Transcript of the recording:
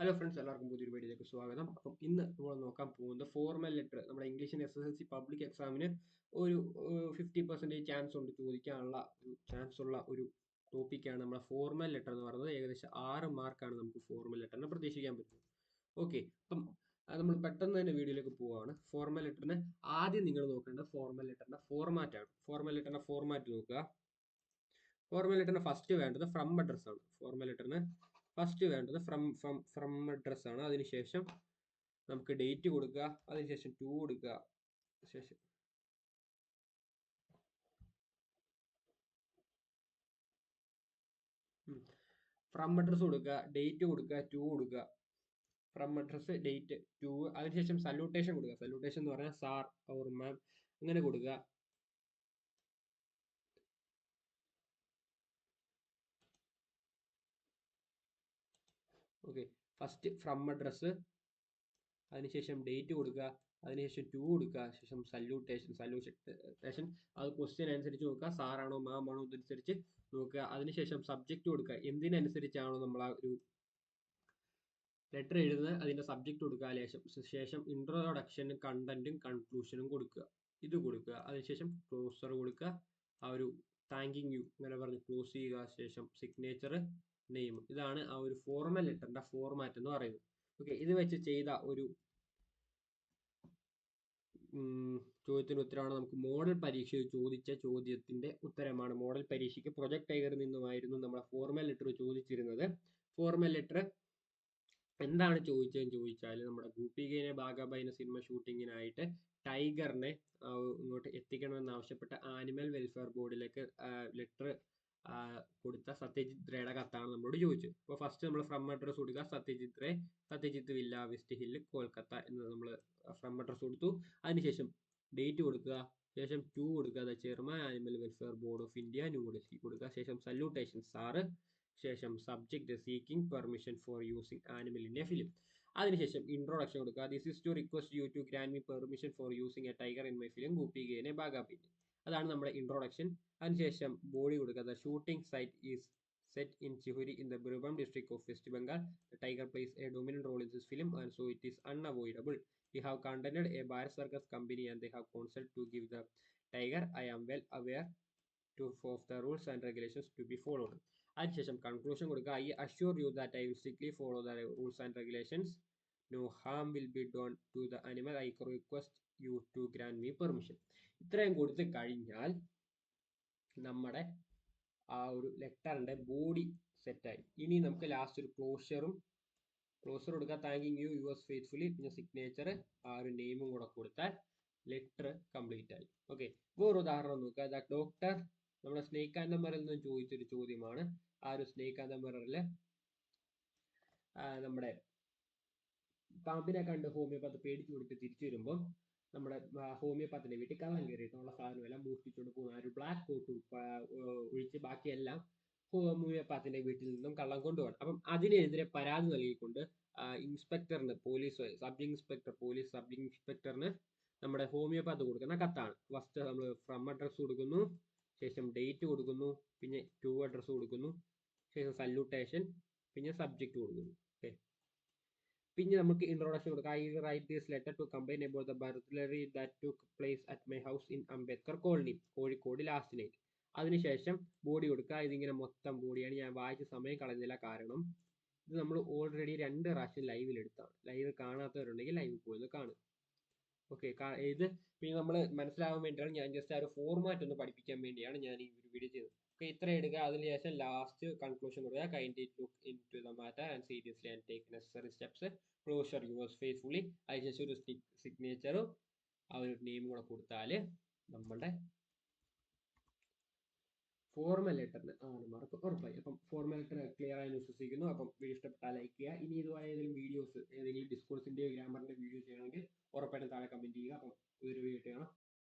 Hello friends, എല്ലാവർക്കും പുതിയൊരു വീഡിയോയിലേക്ക് സ്വാഗതം. അപ്പം ഇന്ന് നമ്മൾ നോക്കാൻ പോകുന്നത് ഫോർമൽ ലെറ്റർ. നമ്മുടെ ഇംഗ്ലീഷിന് SSLC പബ്ലിക് എക്സാമിന് ഒരു 50% ചാൻസ് ഉണ്ട് ചോദിക്കാനുള്ള ചാൻസ് ഉള്ള ഒരു ടോപ്പിക്കാണ് നമ്മുടെ ഫോർമൽ ലെറ്റർ എന്ന് പറയുന്നത്. ഏകദേശം 6 മാർക്കാണ് നമുക്ക് ഫോർമൽ ലെറ്ററിന് പ്രതീക്ഷിക്കാൻ പറ്റുന്നത്. ഓക്കെ, അപ്പം നമ്മൾ പെട്ടെന്ന് തന്നെ വീഡിയോയിലേക്ക് പോവുകയാണ്. ഫോർമൽ ലെറ്ററിന് ആദ്യം നിങ്ങൾ നോക്കേണ്ടത് ഫോർമൽ ലെറ്ററിന്റെ ഫോർമാറ്റ് ആണ്. ഫോർമൽ ലെറ്ററിന്റെ ഫോർമാറ്റ് നോക്കുക. ഫോർമൽ ലെറ്ററിന് ഫസ്റ്റ് വേണ്ടത് ഫ്രം അഡ്രസ് ആണ്. ഫോർമൽ ലെറ്ററിന് ഫസ്റ്റ് വേണ്ടത് ഫ്രം അഡ്രസ് ആണ്. അതിനുശേഷം നമുക്ക് ഡേറ്റ് കൊടുക്കുക, അതിനുശേഷം ടു കൊടുക്കുക, ശേഷം ഫ്രം അഡ്രസ് കൊടുക്കുക, ഡേറ്റ് കൊടുക്കുക, ടു കൊടുക്കുക. ഫ്രം അഡ്രസ്, ഡേറ്റ്, ടു, അതിനുശേഷം സല്യൂട്ടേഷൻ കൊടുക്കുക. സല്യൂട്ടേഷൻ എന്ന് പറഞ്ഞാൽ സാർ ഓർ മാം അങ്ങനെ കൊടുക്കുക. ഓക്കെ, ഫസ്റ്റ് ഫ്രം അഡ്രസ്, അതിനുശേഷം ഡേറ്റ് കൊടുക്കുക, അതിനുശേഷം ടു കൊടുക്കുക, ശേഷം സല്യൂട്ടേഷൻ അത് ക്വസ്റ്റ്യൻ അനുസരിച്ച് നോക്കുക. സാറാണോ മാം ആണോ ഇതനുസരിച്ച് നോക്കുക. അതിനുശേഷം സബ്ജക്റ്റ് കൊടുക്കുക. എന്തിനനുസരിച്ചാണോ നമ്മൾ ആ ഒരു ലെറ്റർ എഴുതുന്നത് അതിന്റെ സബ്ജക്റ്റ് കൊടുക്കുക. ശേഷം ഇൻട്രോഡക്ഷനും കണ്ടന്റും കൺക്ലൂഷനും കൊടുക്കുക. ഇത് കൊടുക്കുക. അതിനുശേഷം ക്ലോസർ കൊടുക്കുക. ആ ഒരു താങ്കിങ് യു അങ്ങനെ പറഞ്ഞ് ക്ലോസ് ചെയ്യുക. ശേഷം സിഗ്നേച്ചർ, നെയിം. ഇതാണ് ആ ഒരു ഫോർമൽ ലെറ്ററിന്റെ ഫോർമാറ്റ് എന്ന് പറയുന്നത്. ഓക്കെ, ഇത് വെച്ച് ചെയ്ത ഒരു ചോദ്യത്തിന് ഉത്തരമാണ് നമുക്ക് മോഡൽ പരീക്ഷയിൽ ചോദിച്ച ചോദ്യത്തിന്റെ ഉത്തരമാണ്. മോഡൽ പരീക്ഷയ്ക്ക് പ്രൊജക്ട് ടൈഗറിൽ നിന്നുമായിരുന്നു നമ്മുടെ ഫോർമൽ ലെറ്റർ ചോദിച്ചിരുന്നത്. ഫോർമൽ ലെറ്റർ എന്താണ് ചോദിച്ചതെന്ന് ചോദിച്ചാൽ, നമ്മുടെ ഗൂപ്പികേനെ ബാഗാബൈന സിനിമ ഷൂട്ടിങ്ങിനായിട്ട് ടൈഗറിനെ ഇങ്ങോട്ട് എത്തിക്കണമെന്ന് ആവശ്യപ്പെട്ട ആനിമൽ വെൽഫെയർ ബോർഡിലേക്ക് ലെറ്റർ കൊടുത്ത സത്യജിത് റേയുടെ കത്താണ് നമ്മളോട് ചോദിച്ചത്. അപ്പോൾ ഫസ്റ്റ് നമ്മൾ ഫ്രം അഡ്രസ് കൊടുക്കുക, Satyajit Ray, Satyajit villa, west hill, Kolkata എന്ന് നമ്മൾ ഫ്രം അഡ്രസ് കൊടുത്തു. അതിനുശേഷം ഡേറ്റ് കൊടുക്കുക, ശേഷം ടു കൊടുക്കുക, chairman animal welfare board of India, New Delhi കൊടുക്കുക. ശേഷം സല്യൂട്ടേഷൻ സാറ്, ശേഷം subject seeking permission for using animal in a film. അതിനുശേഷം ഇൻട്രോഡക്ഷൻ കൊടുക്കുക. This is to request you to grant me permission for using a tiger in my film Goopy Gyne Bagha Byne. അതാണ് നമ്മുടെ introduction. അതിനുശേഷം body കൊടുക്കുക. Shooting site is set in Chihuri in the Birbhum district of West Bengal. The tiger plays a dominant role in this film and so it is unavoidable. We have contacted a Bharat Circus company and they have consulted to give the tiger. I am well aware of the rules and regulations to be followed. അതിനുശേഷം conclusion കൊടുക്കുക. I assure you that I will strictly follow the rules and regulations. No harm will be done to the animal. I request you to grant me permission. ഇത്രയും കൊടുത്തു കഴിഞ്ഞാൽ നമ്മുടെ ആ ഒരു ലെറ്ററിന്റെ body സെറ്റായി. ഇനി നമുക്ക് ലാസ്റ്റ് ഒരു ക്ലോസർ കൊടുക്കുക. താങ്കിങ് യു യുവേഴ്സ് ഫെയ്ത്ത്ഫുള്ളി, പിന്നെ സിഗ്നേച്ചർ, ആ ഒരു നെയിമും കൂടെ കൊടുത്താൽ ലെറ്റർ കംപ്ലീറ്റ് ആയി. ഓക്കെ, വേറെ ഉദാഹരണം നോക്കുക. ഡോക്ടർ നമ്മുടെ സ്നേക്ക് ആൻഡ് ദ മിററിൽ നിന്ന് ചോദിച്ചൊരു ചോദ്യമാണ്. ആ ഒരു സ്നേക്ക് ആൻഡ് ദ മിററിൽ നമ്മുടെ പാമ്പിനെ കണ്ട് ഹോമിയോപാത്ത് പേടിച്ചു കൊടുത്ത് തിരിച്ചു വരുമ്പോൾ നമ്മുടെ ഹോമിയോപാത്തിന്റെ വീട്ടിൽ കള്ളം കയറിയിട്ടുള്ള സാധനമെല്ലാം മോഷ്ടിച്ചുകൊണ്ട് പോകുന്ന ഒരു ബ്ലാക്ക് കോട്ട് ഒഴിച്ച് ബാക്കിയെല്ലാം ഹോമിയോപാത്തിന്റെ വീട്ടിൽ നിന്നും കള്ളം കൊണ്ടുപോകണം. അപ്പം അതിനെതിരെ പരാതി നൽകിക്കൊണ്ട് ഇൻസ്പെക്ടറിന്, സബ് ഇൻസ്പെക്ടറിന് നമ്മുടെ ഹോമിയോപാത്ത് കൊടുക്കുന്ന കത്താണ്. ഫസ്റ്റ് നമ്മൾ ഫ്രം അഡ്രസ് കൊടുക്കുന്നു, ശേഷം ഡേറ്റ് കൊടുക്കുന്നു, പിന്നെ ടു അഡ്രസ് കൊടുക്കുന്നു, ശേഷം സല്യൂട്ടേഷൻ, പിന്നെ സബ്ജക്റ്റ് കൊടുക്കുന്നു. ഓക്കെ, പിന്നെ നമുക്ക് ഇൻട്രോഡക്ഷൻ കൊടുക്കാം. I write this letter to complain about the burglary that took place at my house in Ambedkar colony, Kozhikode last night. അതിനുശേഷം ബോഡി കൊടുക്കുക. ഇതിങ്ങനെ മൊത്തം ബോഡിയാണ്. ഞാൻ വായിച്ച സമയം കളഞ്ഞില്ല, കാരണം ഇത് നമ്മൾ ഓൾറെഡി 2 പ്രാവശ്യം ലൈവിൽ എടുത്താണ്. ലൈവ് കാണാത്തവരുണ്ടെങ്കിൽ ലൈവ് പോയി കാണും. ഓക്കെ, ഇത് പിന്നെ നമ്മൾ മനസ്സിലാവാൻ വേണ്ടിയാണ് ഞാൻ ജസ്റ്റ് ആ ഒരു ഫോർമാറ്റ് ഒന്ന് പഠിപ്പിക്കാൻ വേണ്ടിയാണ് ഞാൻ ഈ ഒരു വീഡിയോ ചെയ്തത്. ഓക്കെ, ഇത്ര എടുക്കുക. അതിനുശേഷം ലാസ്റ്റ് കൺക്ലൂഷൻ കൊടുക്കുക. Kindly look into the matter and seriously and take necessary steps. Closer yours faithfully. അതിനുശേഷം ഒരു സിഗ്നേച്ചറും ആ ഒരു നെയിമും കൂടെ കൊടുത്താൽ നമ്മുടെ ഫോർമൽ ലെറ്ററിന് 6 മാർക്ക് ഉറപ്പായി. അപ്പം ഫോർമൽ ലെറ്റർ ക്ലിയർ ആയി വിശ്വസിക്കുന്നു. അപ്പം വീഡിയോ ഇഷ്ടപ്പെട്ടാൽ ലൈക്ക് ചെയ്യുക. ഇനി ഇതുപോലെ ഏതെങ്കിലും വീഡിയോസ്, ഏതെങ്കിലും ഡിസ്കോഴ്സിന്റെയോ ഗ്രാമറിന്റെ വീഡിയോ ചെയ്യണമെങ്കിൽ ഉറപ്പായിട്ടും താഴെ കമന്റ് ചെയ്യുക. അപ്പം